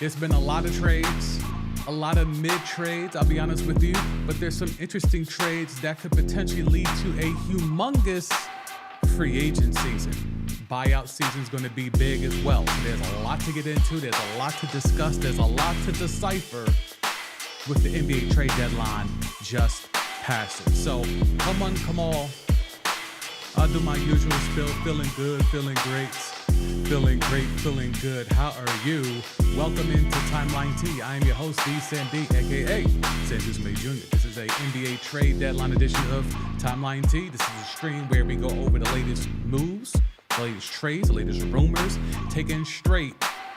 There's been a lot of trades, a lot of mid trades, I'll be honest with you, but there's some interesting trades that could potentially lead to a humongous free agent season. Buyout season is going to be big as well. There's a lot to get into. There's a lot to discuss. There's a lot to decipher with the NBA trade deadline just passing. So come on. I'll do my usual spill. Feeling good, feeling great. Feeling great, feeling good. How are you? Welcome into Timeline T. I am your host, D. Sandy, aka Santos May Jr. This is a NBA trade deadline edition of Timeline T. This is a stream where we go over the latest moves, the latest trades, the latest rumors, taken straight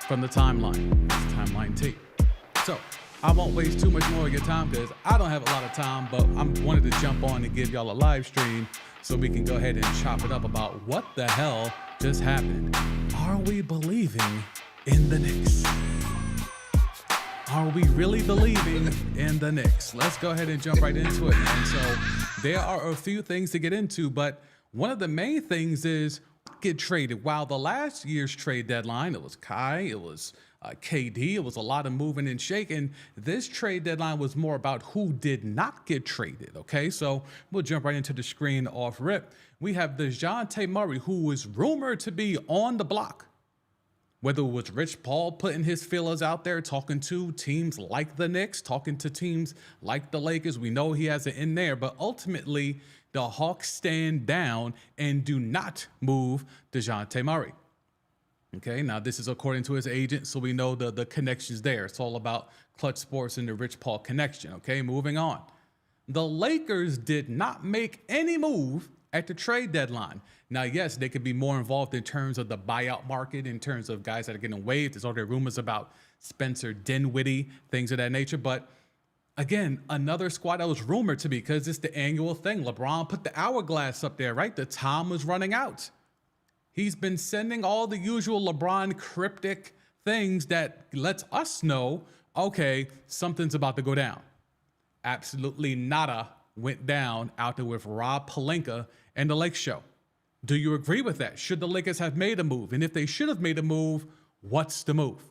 from the timeline. It's Timeline T. So I won't waste too much more of your time because I don't have a lot of time, but I wanted to jump on and give y'all a live stream so we can go ahead and chop it up about what the hell just happened. Are we believing in the Knicks? Are we really believing in the Knicks? Let's go ahead and jump right into it, man. So there are a few things to get into, but one of the main things is get traded. While the last year's trade deadline, it was Kai, it was KD, it was a lot of moving and shaking. This trade deadline was more about who did not get traded, okay? So we'll jump right into the screen off rip. We have DeJounte Murray, who was rumored to be on the block. Whether it was Rich Paul putting his feelers out there, talking to teams like the Knicks, talking to teams like the Lakers, we know he has it in there, but ultimately the Hawks stand down and do not move DeJounte Murray. Okay, now this is according to his agent, so we know the connections there. It's all about Clutch Sports and the Rich Paul connection. Okay, moving on. The Lakers did not make any move at the trade deadline. Now, yes, they could be more involved in terms of the buyout market, in terms of guys that are getting waived. There's already rumors about Spencer Dinwiddie, things of that nature. But again, another squad that was rumored to be, because it's the annual thing. LeBron put the hourglass up there, right? The time was running out. He's been sending all the usual LeBron cryptic things that lets us know, okay, something's about to go down. Absolutely nada went down out there with Rob Pelinka and the Lake Show. Do you agree with that? Should the Lakers have made a move? And if they should have made a move, what's the move?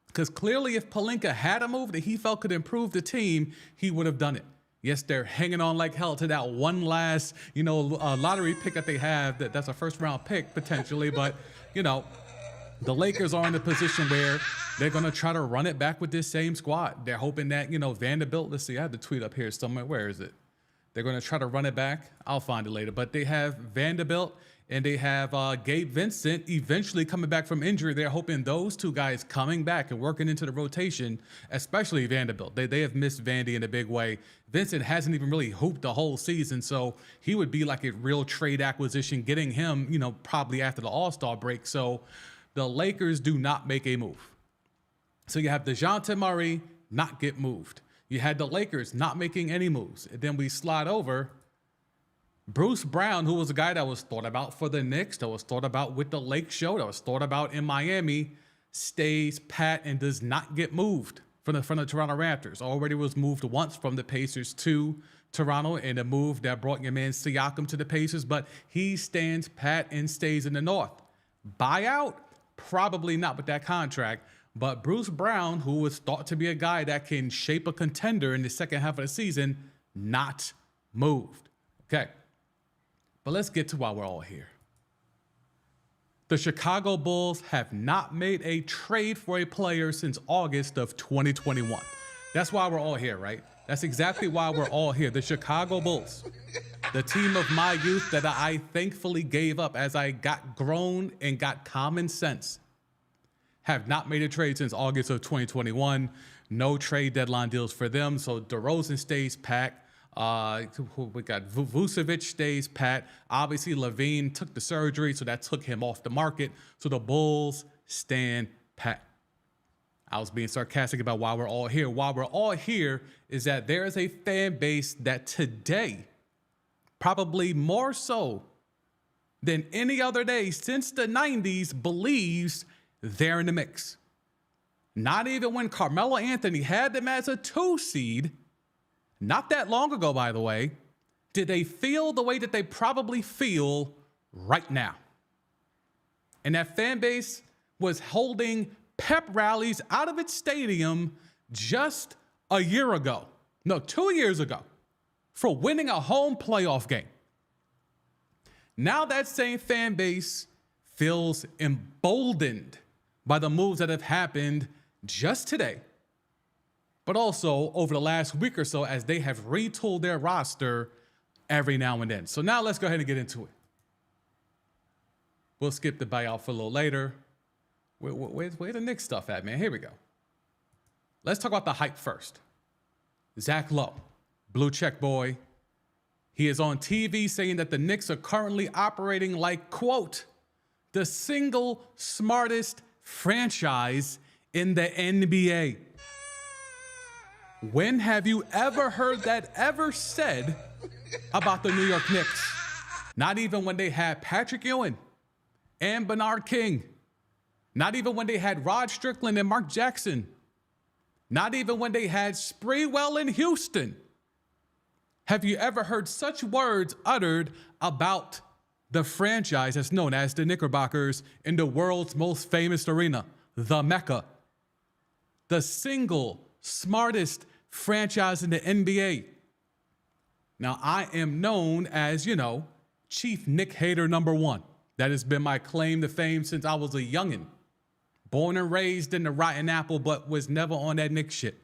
Because clearly if Pelinka had a move that he felt could improve the team, he would have done it. Yes, they're hanging on like hell to that one last, lottery pick that they have. That's a first-round pick, potentially. But, the Lakers are in a position where they're going to try to run it back with this same squad. They're hoping that, Vanderbilt, let's see, I have the tweet up here somewhere. Where is it? They're going to try to run it back. I'll find it later. But they have Vanderbilt and they have Gabe Vincent eventually coming back from injury. They're hoping those two guys coming back and working into the rotation, especially Vanderbilt. They have missed Vandy in a big way. Vincent hasn't even really hooped the whole season, so he would be like a real trade acquisition, getting him, probably after the All-Star break. So the Lakers do not make a move. So you have DeJounte Murray not get moved. You had the Lakers not making any moves. And then we slide over Bruce Brown, who was a guy that was thought about for the Knicks, that was thought about with the Lake Show, that was thought about in Miami, stays pat and does not get moved from the Toronto Raptors. Already was moved once from the Pacers to Toronto in a move that brought your man Siakam to the Pacers, but he stands pat and stays in the North. Buyout? Probably not with that contract. But Bruce Brown, who was thought to be a guy that can shape a contender in the second half of the season, not moved. Okay. But let's get to why we're all here. The Chicago Bulls have not made a trade for a player since August of 2021. That's why we're all here, right? That's exactly why we're all here. The Chicago Bulls, the team of my youth that I thankfully gave up as I got grown and got common sense, have not made a trade since August of 2021. No trade deadline deals for them. So DeRozan stays pat. We got Vucevic stays pat. Obviously, Levine took the surgery, so that took him off the market. So the Bulls stand pat. I was being sarcastic about why we're all here. Why we're all here is that there is a fan base that today, probably more so than any other day since the 90s, believes they're in the mix. Not even when Carmelo Anthony had them as a 2 seed, not that long ago, by the way, did they feel the way that they probably feel right now. And that fan base was holding pep rallies out of its stadium just a year ago. No, 2 years ago, for winning a home playoff game. Now that same fan base feels emboldened by the moves that have happened just today, but also over the last week or so as they have retooled their roster every now and then. So now let's go ahead and get into it. We'll skip the buyout for a little later. Where's the Knicks stuff at, man? Here we go. Let's talk about the hype first. Zach Lowe, blue check boy. He is on TV saying that the Knicks are currently operating like, quote, the single smartest franchise in the NBA. When have you ever heard that ever said about the New York Knicks? Not even when they had Patrick Ewing and Bernard King. Not even when they had Rod Strickland and Mark Jackson. Not even when they had Sprewell in Houston. Have you ever heard such words uttered about the franchise that's known as the Knickerbockers in the world's most famous arena, the Mecca? The single smartest franchise in the NBA. Now, I am known as, Chief Knick hater #1. That has been my claim to fame since I was a youngin'. Born and raised in the Rotten Apple, but was never on that Knicks shit.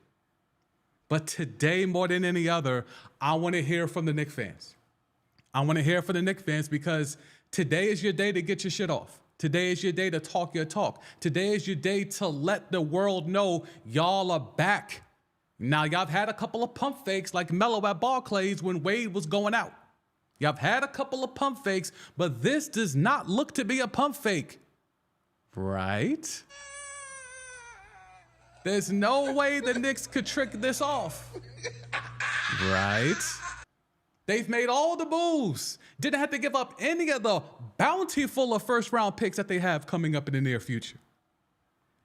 But today, more than any other, I want to hear from the Knicks fans. I want to hear from the Knicks fans because today is your day to get your shit off. Today is your day to talk your talk. Today is your day to let the world know y'all are back. Now, y'all have had a couple of pump fakes like Melo at Barclays when Wade was going out. Y'all have had a couple of pump fakes, but this does not look to be a pump fake. Right? There's no way the Knicks could trick this off. Right? They've made all the moves. Didn't have to give up any of the bountiful of first-round picks that they have coming up in the near future.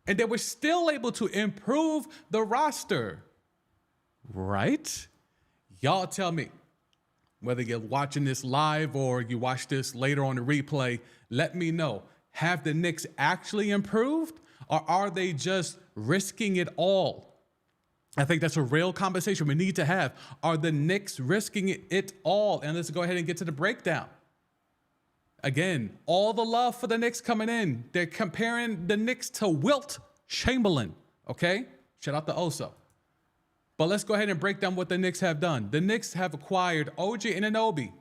And they were still able to improve the roster. Right? Y'all tell me, whether you're watching this live or you watch this later on the replay, let me know. Have the Knicks actually improved, or are they just risking it all? I think that's a real conversation we need to have. Are the Knicks risking it all? And let's go ahead and get to the breakdown. Again, all the love for the Knicks coming in. They're comparing the Knicks to Wilt Chamberlain, okay? Shout out to Oso. But let's go ahead and break down what the Knicks have done. The Knicks have acquired OG Anunoby,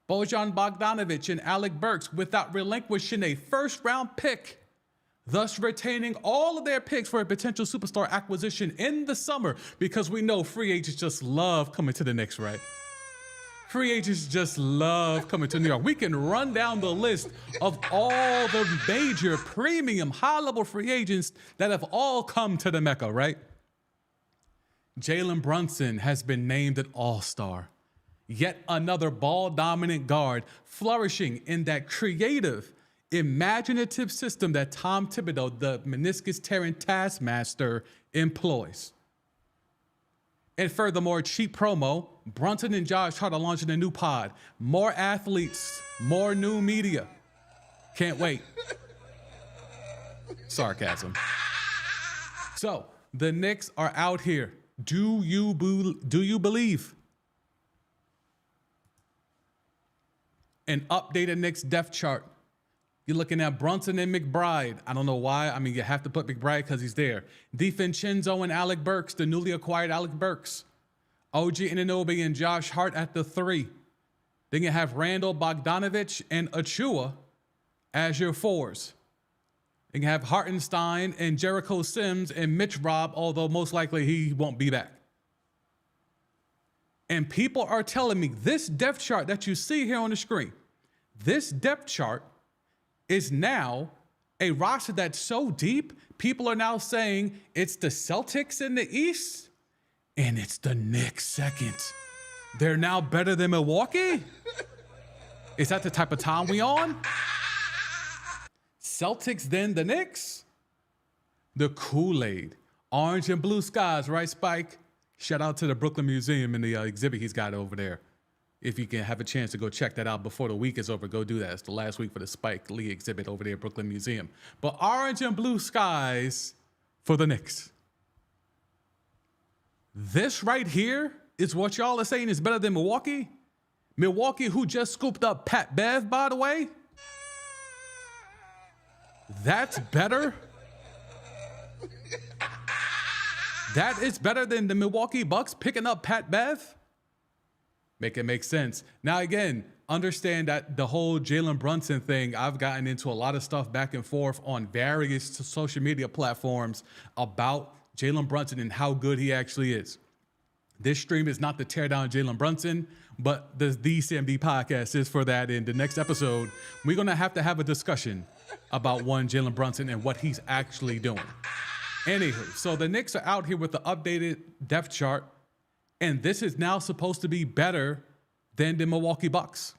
Bojan Bogdanovic, and Alec Burks without relinquishing a first-round pick, thus retaining all of their picks for a potential superstar acquisition in the summer, because we know free agents just love coming to the Knicks, right? Free agents just love coming to New York. We can run down the list of all the major premium high-level free agents that have all come to the Mecca, right? Jalen Brunson has been named an all-star. Yet another ball-dominant guard flourishing in that creative, imaginative system that Tom Thibodeau, the meniscus-tearing taskmaster, employs. And furthermore, cheap promo, Brunson and Josh Hart are launching a new pod. More athletes, more new media. Can't wait. Sarcasm. So, the Knicks are out here. Do you believe? An updated Knicks depth chart. You're looking at Brunson and McBride. I don't know why. I mean, you have to put McBride because he's there. DiVincenzo and Alec Burks, the newly acquired Alec Burks. OG Anunoby and Josh Hart at the 3. Then you have Randall Bogdanovich and Achua as your 4s. Then you have Hartenstein and Jericho Sims and Mitch Robb, although most likely he won't be back. And people are telling me this depth chart that you see here on the screen, this depth chart is now a roster that's so deep, people are now saying it's the Celtics in the East and it's the Knicks second. They're now better than Milwaukee? Is that the type of time we on? Celtics, then the Knicks? The Kool-Aid. Orange and blue skies, right, Spike? Shout out to the Brooklyn Museum and the exhibit he's got over there. If you can have a chance to go check that out before the week is over, go do that. It's the last week for the Spike Lee exhibit over there at Brooklyn Museum. But orange and blue skies for the Knicks. This right here is what y'all are saying is better than Milwaukee? Milwaukee, who just scooped up Pat Bev, by the way? That's better? That is better than the Milwaukee Bucks picking up Pat Bev? Make it make sense. Now, again, understand that the whole Jalen Brunson thing, I've gotten into a lot of stuff back and forth on various social media platforms about Jalen Brunson and how good he actually is. This stream is not to tear down Jalen Brunson, but the DCMB podcast is for that. In the next episode, we're going to have a discussion about one Jalen Brunson and what he's actually doing. Anywho, so the Knicks are out here with the updated depth chart, and this is now supposed to be better than the Milwaukee Bucks.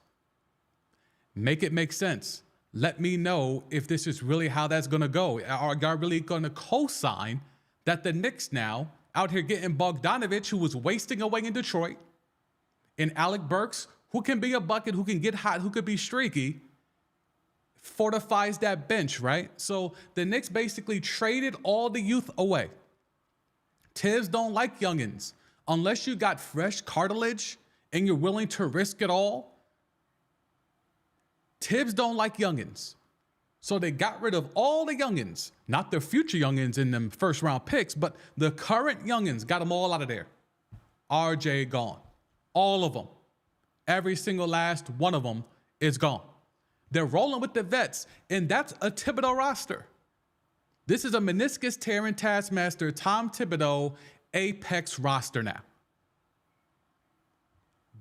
Make it make sense. Let me know if this is really how that's going to go. Are you really going to co-sign that the Knicks now out here getting Bogdanovich, who was wasting away in Detroit, and Alec Burks, who can be a bucket, who can get hot, who could be streaky, fortifies that bench, right? So the Knicks basically traded all the youth away. Tibbs don't like youngins. Unless you got fresh cartilage and you're willing to risk it all, Tibbs don't like youngins. So they got rid of all the youngins, not the future youngins in them first round picks, but the current youngins, got them all out of there. RJ gone. All of them. Every single last one of them is gone. They're rolling with the vets, and that's a Thibodeau roster. This is a meniscus tearing taskmaster, Tom Thibodeau, apex roster now.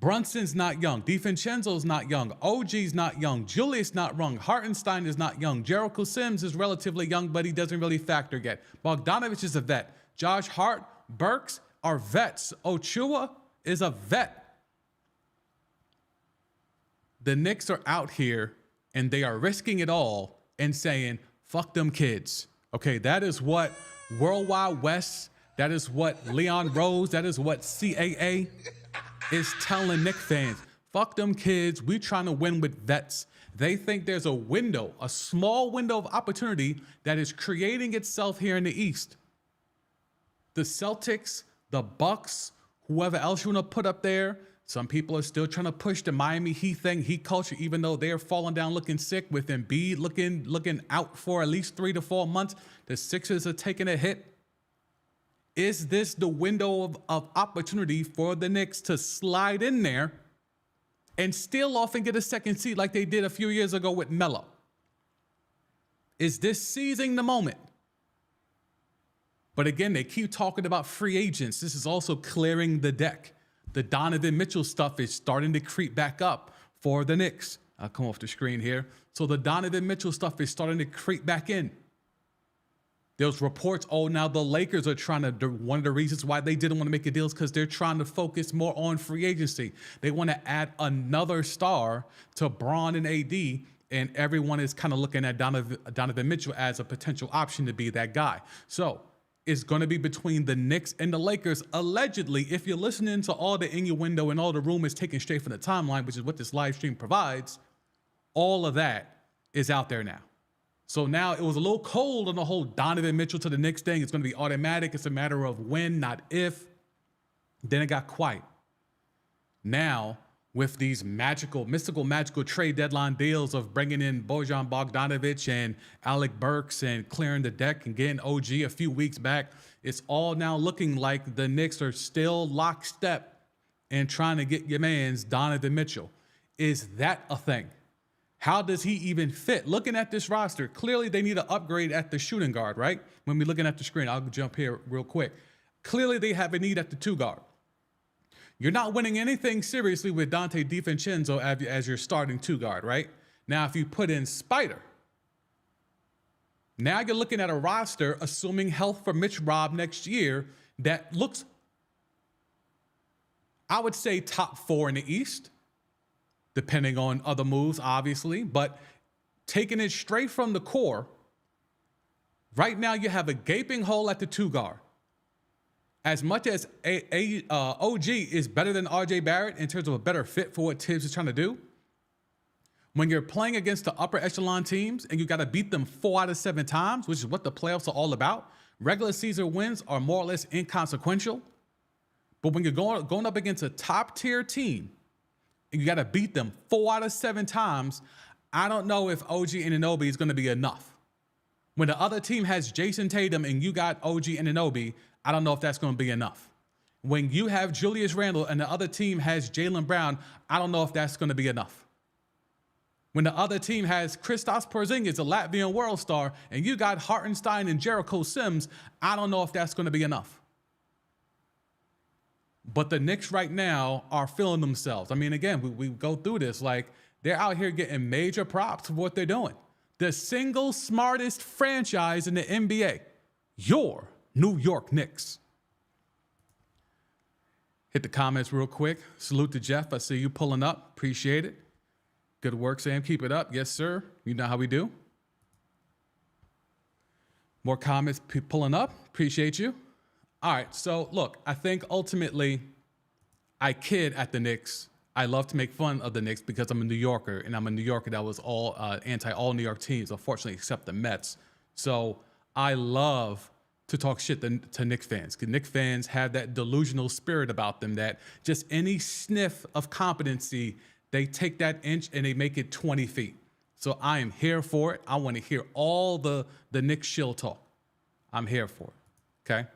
Brunson's not young. DiVincenzo's not young. OG's not young. Julius not young. Hartenstein is not young. Jericho Sims is relatively young, but he doesn't really factor yet. Bogdanovich is a vet. Josh Hart, Burks are vets. Ochua is a vet. The Knicks are out here, and they are risking it all and saying, fuck them kids. Okay, that is what Worldwide West, that is what Leon Rose, that is what CAA is telling Knicks fans. Fuck them kids. We trying to win with vets. They think there's a window, a small window of opportunity that is creating itself here in the East. The Celtics, the Bucks, whoever else you want to put up there, some people are still trying to push the Miami Heat thing, Heat culture, even though they're falling down looking sick with Embiid looking out for at least 3 to 4 months. The Sixers are taking a hit. Is this the window of opportunity for the Knicks to slide in there and steal off and get a second seed like they did a few years ago with Melo? Is this seizing the moment? But again, they keep talking about free agents. This is also clearing the deck. The Donovan Mitchell stuff is starting to creep back up for the Knicks. I'll come off the screen here. So the Donovan Mitchell stuff is starting to creep back in. There's reports, now the Lakers are trying to, one of the reasons why they didn't want to make a deal is because they're trying to focus more on free agency. They want to add another star to Braun and AD, and everyone is kind of looking at Donovan Mitchell as a potential option to be that guy. So it's going to be between the Knicks and the Lakers, allegedly, if you're listening to all the innuendo and all the rumors taken straight from the timeline, which is what this live stream provides, all of that is out there now. So now it was a little cold on the whole Donovan Mitchell to the Knicks thing. It's going to be automatic. It's a matter of when, not if. Then it got quiet. Now, with these mystical trade deadline deals of bringing in Bojan Bogdanovic and Alec Burks and clearing the deck and getting OG a few weeks back, it's all now looking like the Knicks are still lockstep and trying to get your man's Donovan Mitchell. Is that a thing? How does he even fit? Looking at this roster, clearly they need an upgrade at the shooting guard, right? When we're looking at the screen, I'll jump here real quick. Clearly they have a need at the 2 guard. You're not winning anything seriously with Dante DiVincenzo as your starting 2 guard, right? Now, if you put in Spider, now you're looking at a roster, assuming health for Mitch Robb next year, that looks, I would say, top 4 in the East, depending on other moves, obviously. But taking it straight from the core, right now you have a gaping hole at the 2 guard. as much as OG is better than RJ Barrett in terms of a better fit for what Tibbs is trying to do, when you're playing against the upper echelon teams and you got to beat them 4 out of 7 times, which is what the playoffs are all about, regular season wins are more or less inconsequential. But when you're going up against a top tier team and you got to beat them 4 out of 7 times, I don't know if OG Anunoby is going to be enough. When the other team has Jason Tatum and you got OG Anunoby, I don't know if that's going to be enough. When you have Julius Randle and the other team has Jaylen Brown, I don't know if that's going to be enough. When the other team has Kristaps Porzingis, a Latvian world star, and you got Hartenstein and Jericho Sims, I don't know if that's going to be enough. But the Knicks right now are feeling themselves. I mean, again, we go through this. Like, they're out here getting major props for what they're doing. The single smartest franchise in the NBA, your New York Knicks. Hit the comments real quick. Salute to Jeff. I see you pulling up. Appreciate it. Good work, Sam. Keep it up. Yes, sir. You know how we do. More comments pulling up. Appreciate you. All right. So, look, I think ultimately I kid at the Knicks. I love to make fun of the Knicks because I'm a New Yorker, and I'm a New Yorker that was all anti-all New York teams, unfortunately, except the Mets. So I love to talk shit to Knicks fans, because Knicks fans have that delusional spirit about them that just any sniff of competency, they take that inch and they make it 20 feet. So I am here for it. I want to hear all the Knicks shill talk. I'm here for it, okay?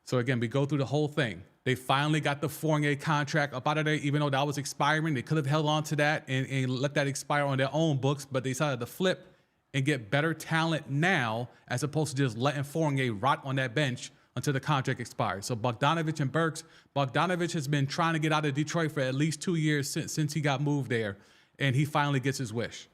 So again, we go through the whole thing. They finally got the Fournier contract up out of there, even though that was expiring. They could have held on to that and let that expire on their own books, but they decided to flip and get better talent now as opposed to just letting Fournier rot on that bench until the contract expires. So Bogdanovich and Burks, Bogdanovich has been trying to get out of Detroit for at least 2 years since he got moved there, and he finally gets his wish.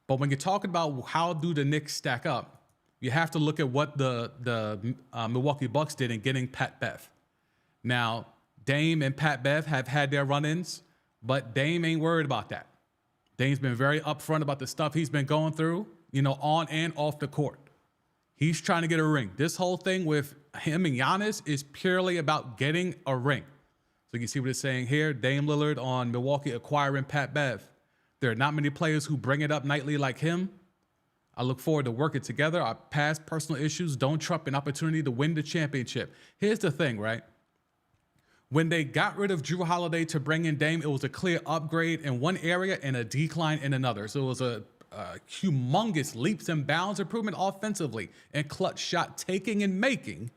But when you're talking about how do the Knicks stack up, you have to look at what the Milwaukee Bucks did in getting Pat Bev. Now, Dame and Pat Bev have had their run-ins, but Dame ain't worried about that. Dame's been very upfront about the stuff he's been going through, on and off the court. He's trying to get a ring. This whole thing with him and Giannis is purely about getting a ring. So you can see what it's saying here. Dame Lillard on Milwaukee acquiring Pat Bev. There are not many players who bring it up nightly like him. I look forward to working together. Our past personal issues don't trump an opportunity to win the championship. Here's the thing, right? When they got rid of Drew Holiday to bring in Dame, it was a clear upgrade in one area and a decline in another. So it was a humongous leaps and bounds improvement offensively and clutch shot taking and making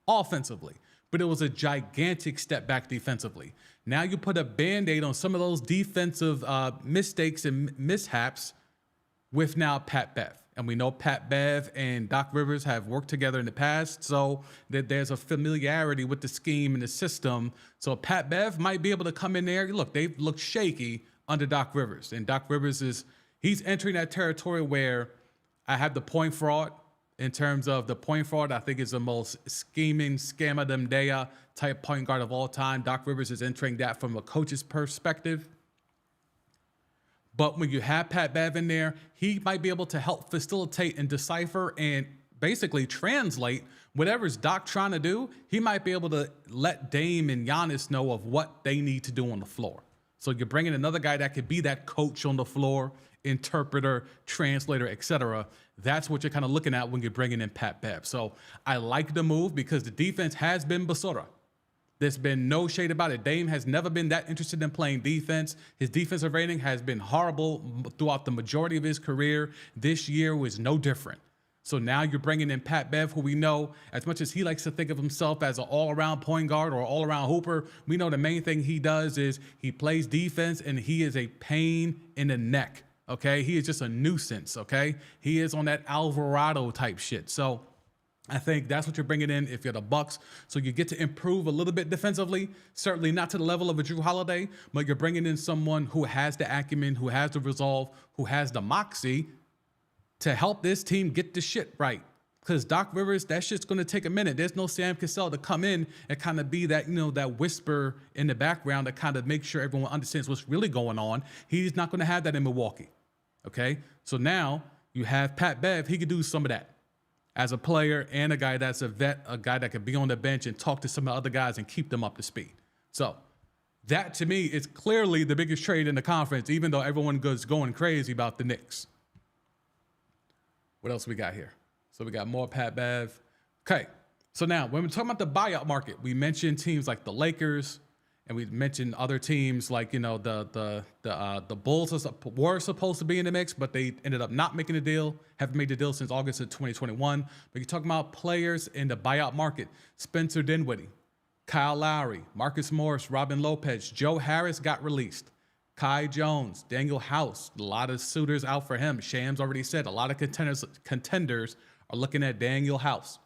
offensively. But it was a gigantic step back defensively. Now you put a Band-Aid on some of those defensive mistakes and mishaps with now Pat Bev. And we know Pat Bev and Doc Rivers have worked together in the past, so that there's a familiarity with the scheme and the system. So Pat Bev might be able to come in there. Look, they've looked shaky under Doc Rivers. And Doc Rivers he's entering that territory where I have the point fraud. In terms of the point fraud, I think is the most scheming, scammer dem dea type point guard of all time. Doc Rivers is entering that from a coach's perspective. But when you have Pat Bev in there, he might be able to help facilitate and decipher and basically translate whatever's Doc trying to do. He might be able to let Dame and Giannis know of what they need to do on the floor. So you're bringing another guy that could be that coach on the floor, interpreter, translator, etc. That's what you're kind of looking at when you're bringing in Pat Bev. So I like the move because the defense has been basura. There's been no shade about it. Dame has never been that interested in playing defense. His defensive rating has been horrible throughout the majority of his career. This year was no different. So now you're bringing in Pat Bev, who we know, as much as he likes to think of himself as an all-around point guard or all-around hooper, we know the main thing he does is he plays defense, and he is a pain in the neck, okay? He is just a nuisance, okay? He is on that Alvarado type shit. So I think that's what you're bringing in if you're the Bucks. So you get to improve a little bit defensively, certainly not to the level of a Drew Holiday, but you're bringing in someone who has the acumen, who has the resolve, who has the moxie to help this team get the shit right. Because Doc Rivers, that shit's going to take a minute. There's no Sam Cassell to come in and kind of be that, that whisper in the background that kind of makes sure everyone understands what's really going on. He's not going to have that in Milwaukee. Okay? So now you have Pat Bev. He could do some of that. as a player and a guy that's a vet, a guy that could be on the bench and talk to some of the other guys and keep them up to speed. So that to me is clearly the biggest trade in the conference, even though everyone goes going crazy about the Knicks. What else we got here? So we got more Pat Bev. Okay, so now when we're talking about the buyout market, we mentioned teams like the Lakers, and we mentioned other teams like, you know, the Bulls were supposed to be in the mix, but they ended up not making a deal. Haven't made the deal since August of 2021. But you're talking about players in the buyout market: Spencer Dinwiddie, Kyle Lowry, Marcus Morris, Robin Lopez, Joe Harris got released, Kai Jones, Daniel House. A lot of suitors out for him. Shams already said a lot of contenders are looking at Daniel House.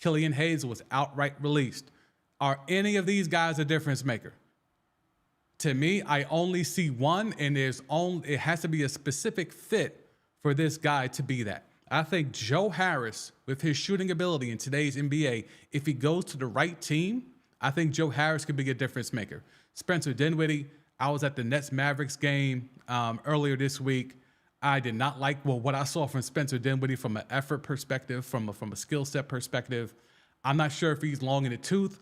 Killian Hayes was outright released. Are any of these guys a difference maker? To me, I only see one, and it has to be a specific fit for this guy to be that. I think Joe Harris, with his shooting ability in today's NBA, if he goes to the right team, I think Joe Harris could be a difference maker. Spencer Dinwiddie, I was at the Nets Mavericks game earlier this week. I did not like what I saw from Spencer Dinwiddie from an effort perspective, from a skill set perspective. I'm not sure if he's long in the tooth.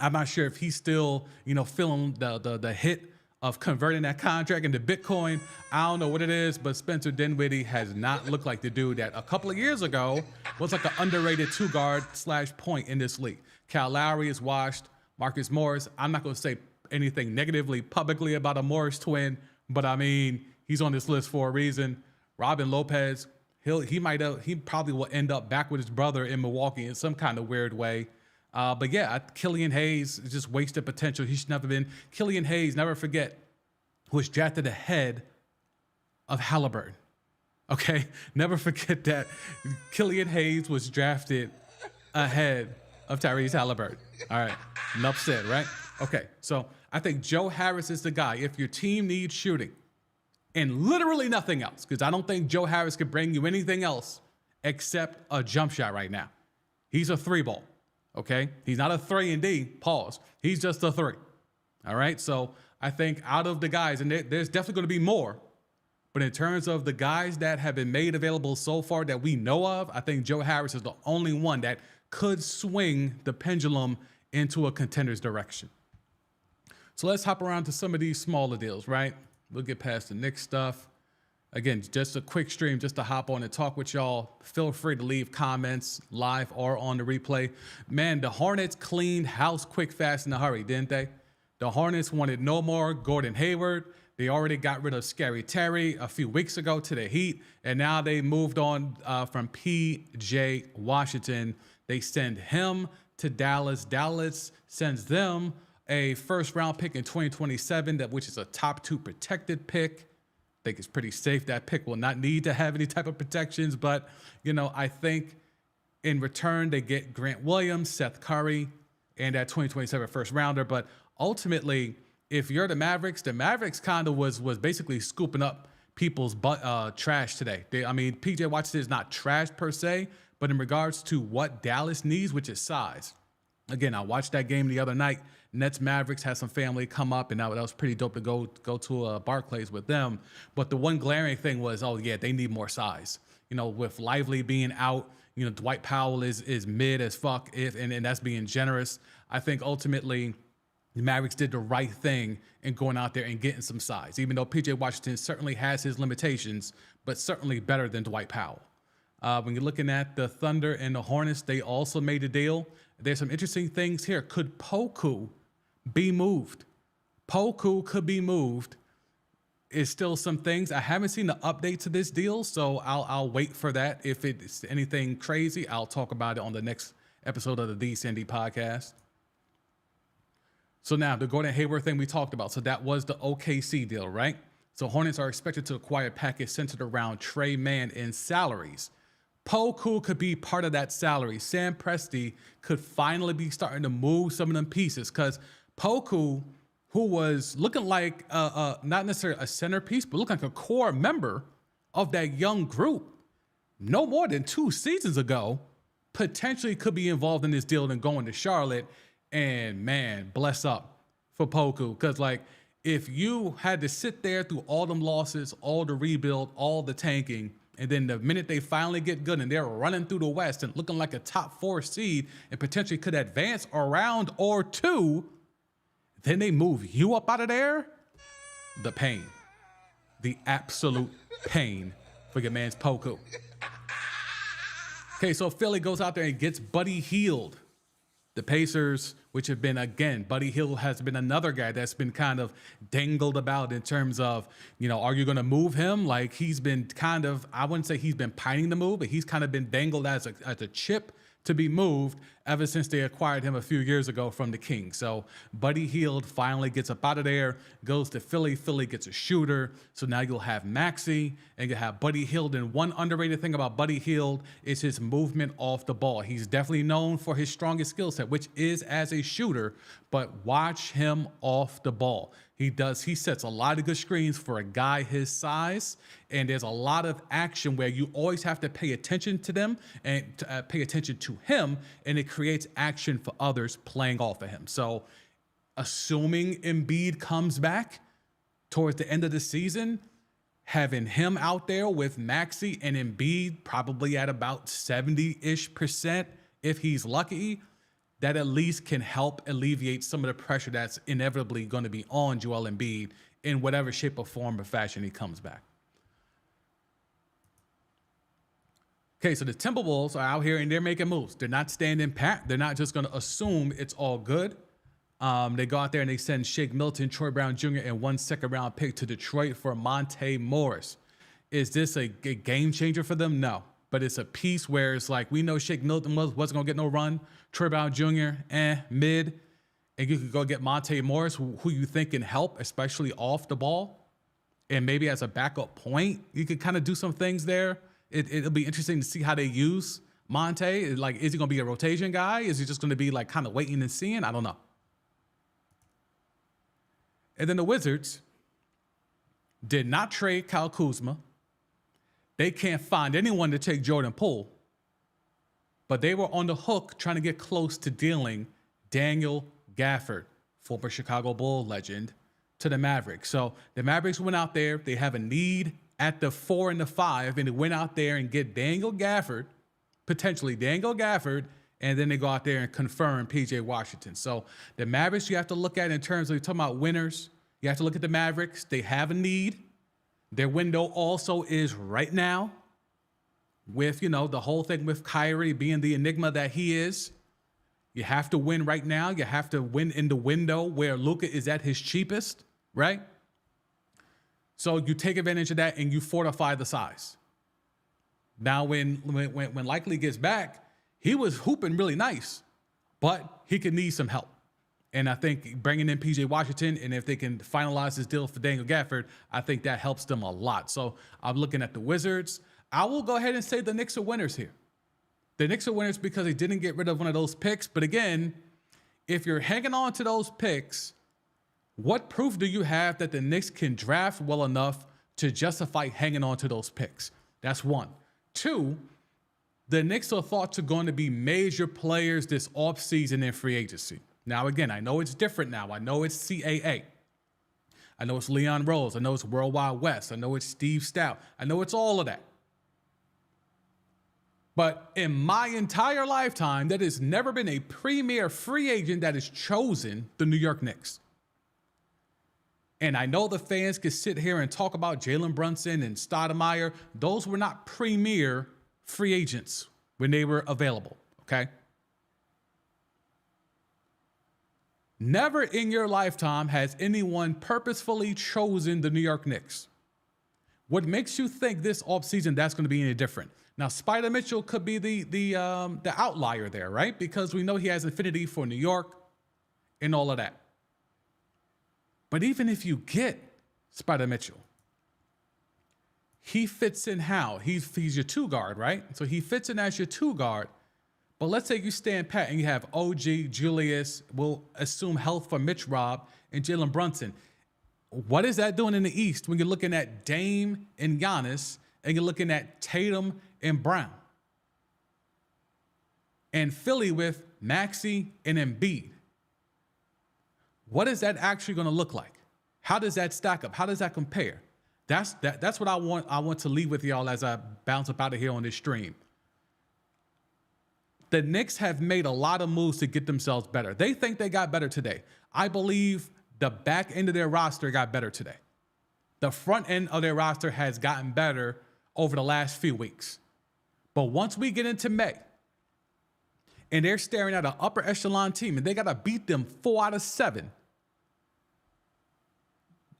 I'm not sure if he's still, feeling the hit of converting that contract into Bitcoin. I don't know what it is, but Spencer Dinwiddie has not looked like the dude that a couple of years ago was like an underrated two-guard / point in this league. Kyle Lowry is washed. Marcus Morris, I'm not going to say anything negatively publicly about a Morris twin, but I mean, he's on this list for a reason. Robin Lopez, he probably will end up back with his brother in Milwaukee in some kind of weird way. But yeah, Killian Hayes is just wasted potential. He should never been. Killian Hayes, never forget, was drafted ahead of Halliburton. Okay? Never forget that. Killian Hayes was drafted ahead of Tyrese Halliburton. All right. Enough said, right? Okay. So I think Joe Harris is the guy. If your team needs shooting and literally nothing else, because I don't think Joe Harris could bring you anything else except a jump shot right now. He's a three ball. Okay, he's not a 3-and-D, pause. He's just a 3. All right, so I think out of the guys, and there's definitely going to be more, but in terms of the guys that have been made available so far that we know of, I think Joe Harris is the only one that could swing the pendulum into a contender's direction. So let's hop around to some of these smaller deals, right? We'll get past the Knicks stuff. Again, just a quick stream just to hop on and talk with y'all. Feel free to leave comments live or on the replay. Man, the Hornets cleaned house quick, fast, in a hurry, didn't they? The Hornets wanted no more Gordon Hayward. They already got rid of Scary Terry a few weeks ago to the Heat, and now they moved on from P.J. Washington. They send him to Dallas. Dallas sends them a first-round pick in 2027, which is a top 2 protected pick. I think it's pretty safe. That pick will not need to have any type of protections, but, I think in return they get Grant Williams, Seth Curry, and that 2027 first rounder. But ultimately, if you're the Mavericks kind of was basically scooping up people's trash today. P.J. Washington is not trash per se, but in regards to what Dallas needs, which is size. Again, I watched that game the other night. Nets Mavericks had some family come up, and that was pretty dope to go to Barclays with them. But the one glaring thing was, they need more size. With Lively being out, Dwight Powell is mid as fuck, and that's being generous. I think ultimately the Mavericks did the right thing in going out there and getting some size, even though P.J. Washington certainly has his limitations, but certainly better than Dwight Powell. When you're looking at the Thunder and the Hornets, they also made a deal. There's some interesting things here. Could Poku be moved? Poku could be moved. Is still some things. I haven't seen the update to this deal, so I'll wait for that. If it's anything crazy, I'll talk about it on the next episode of the D-Sandy podcast. So now the Gordon Hayward thing we talked about. So that was the OKC deal, right? So Hornets are expected to acquire a package centered around Trey Mann and salaries. Poku could be part of that salary. Sam Presti could finally be starting to move some of them pieces, because Poku, who was looking like not necessarily a centerpiece, but looking like a core member of that young group no more than 2 seasons ago, potentially could be involved in this deal and going to Charlotte. And man, bless up for Poku, because if you had to sit there through all them losses, all the rebuild, all the tanking, And then the minute they finally get good and they're running through the West and looking like a top 4 seed and potentially could advance a round or two, then they move you up out of there. The pain, the absolute pain for your man's Poku. Okay, so Philly goes out there and gets Buddy Hield. The Pacers, which have been, again, Buddy Hield has been another guy that's been kind of dangled about in terms of, are you going to move him? Like, he's been kind of, I wouldn't say he's been pining to move, but he's kind of been dangled as a chip to be moved ever since they acquired him a few years ago from the Kings. So Buddy Hield finally gets up out of there, goes to Philly. Philly gets a shooter. So now you'll have Maxey and you'll have Buddy Hield. And one underrated thing about Buddy Hield is his movement off the ball. He's definitely known for his strongest skill set, which is as a shooter, but watch him off the ball. He sets a lot of good screens for a guy his size, and there's a lot of action where you always have to pay attention to them and pay attention to him, and it creates action for others playing off of him. So assuming Embiid comes back towards the end of the season, having him out there with Maxey and Embiid probably at about 70-ish% if he's lucky, that at least can help alleviate some of the pressure that's inevitably going to be on Joel Embiid in whatever shape or form or fashion he comes back. Okay, so the Timberwolves are out here and they're making moves. They're not standing pat. They're not just going to assume it's all good. They go out there and they send Shake Milton, Troy Brown Jr., and 1 second-round pick to Detroit for Monte Morris. Is this a game changer for them? No. But it's a piece where it's like, we know Shake Milton wasn't going to get no run. Troy Brown Jr., mid. And you could go get Monte Morris, who you think can help, especially off the ball. And maybe as a backup point, you could kind of do some things there. It'll be interesting to see how they use Monte. Like, is he going to be a rotation guy? Is he just going to be like kind of waiting and seeing? I don't know. And then the Wizards did not trade Kyle Kuzma. They can't find anyone to take Jordan Poole, but they were on the hook trying to get close to dealing Daniel Gafford, former Chicago Bull legend, to the Mavericks. So the Mavericks went out there. They have a need at the 4 and the 5, and they went out there and get Daniel Gafford, potentially Daniel Gafford, and then they go out there and confirm P.J. Washington. So the Mavericks you have to look at in terms of, you're talking about winners, you have to look at the Mavericks. They have a need. Their window also is right now with, the whole thing with Kyrie being the enigma that he is. You have to win right now. You have to win in the window where Luka is at his cheapest, right? So you take advantage of that and you fortify the size. Now, when Likely gets back, he was hooping really nice, but he could need some help. And I think bringing in P.J. Washington, and if they can finalize this deal for Daniel Gafford, I think that helps them a lot. So I'm looking at the Wizards. I will go ahead and say the Knicks are winners here. The Knicks are winners because they didn't get rid of one of those picks. But again, if you're hanging on to those picks, what proof do you have that the Knicks can draft well enough to justify hanging on to those picks? That's one. Two, the Knicks are thought to going to be major players this offseason in free agency. Now, again, I know it's different now. I know it's CAA. I know it's Leon Rose. I know it's World Wide West. I know it's Steve Stout. I know it's all of that. But in my entire lifetime, there has never been a premier free agent that has chosen the New York Knicks. And I know the fans could sit here and talk about Jalen Brunson and Stoudemire. Those were not premier free agents when they were available, okay? Never in your lifetime has anyone purposefully chosen the New York Knicks. What makes you think this offseason that's going to be any different? Now, Spider Mitchell could be the outlier there, right? Because we know he has affinity for New York and all of that. But even if you get Spider Mitchell, he fits in how? He's your 2 guard, right? So he fits in as your 2 guard. But let's say you stand pat and you have OG, Julius, we'll assume health for Mitch Rob, and Jalen Brunson. What is that doing in the East when you're looking at Dame and Giannis and you're looking at Tatum and Brown? And Philly with Maxey and Embiid. What is that actually going to look like? How does that stack up? How does that compare? That's what I want to leave with y'all as I bounce up out of here on this stream. The Knicks have made a lot of moves to get themselves better. They think they got better today. I believe the back end of their roster got better today. The front end of their roster has gotten better over the last few weeks. But once we get into May, and they're staring at an upper echelon team, and they got to beat them 4 out of 7,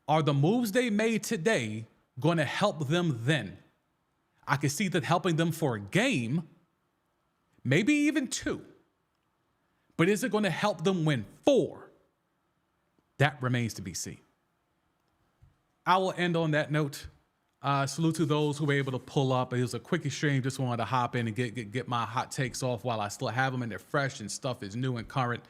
are the moves they made today going to help them then? I can see that helping them for a game, maybe even 2. But is it going to help them win 4? That remains to be seen. I will end on that note. Salute to those who were able to pull up. It was a quickie stream. Just wanted to hop in and get my hot takes off while I still have them and they're fresh and stuff is new and current.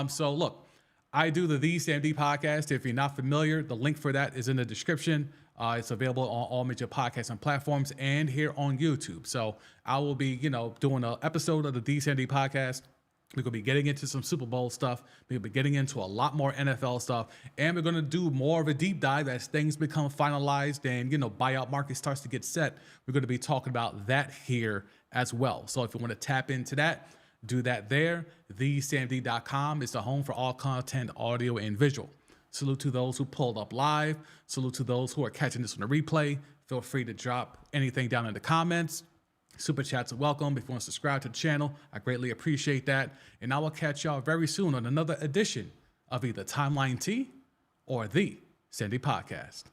So look, I do the CMD podcast. If you're not familiar, the link for that is in the description. It's available on all major podcasting platforms and here on YouTube. So I will be, doing an episode of the DCMD podcast. We're going to be getting into some Super Bowl stuff. We're going to be getting into a lot more NFL stuff. And we're going to do more of a deep dive as things become finalized and, buyout market starts to get set. We're going to be talking about that here as well. So if you want to tap into that, do that there. TheSamD.com is the home for all content, audio, and visual. Salute to those who pulled up live. Salute to those who are catching this on the replay. Feel free to drop anything down in the comments. Super chats are welcome. If you want to subscribe to the channel, I greatly appreciate that. And I will catch y'all very soon on another edition of either Timeline T or the Sandy Podcast.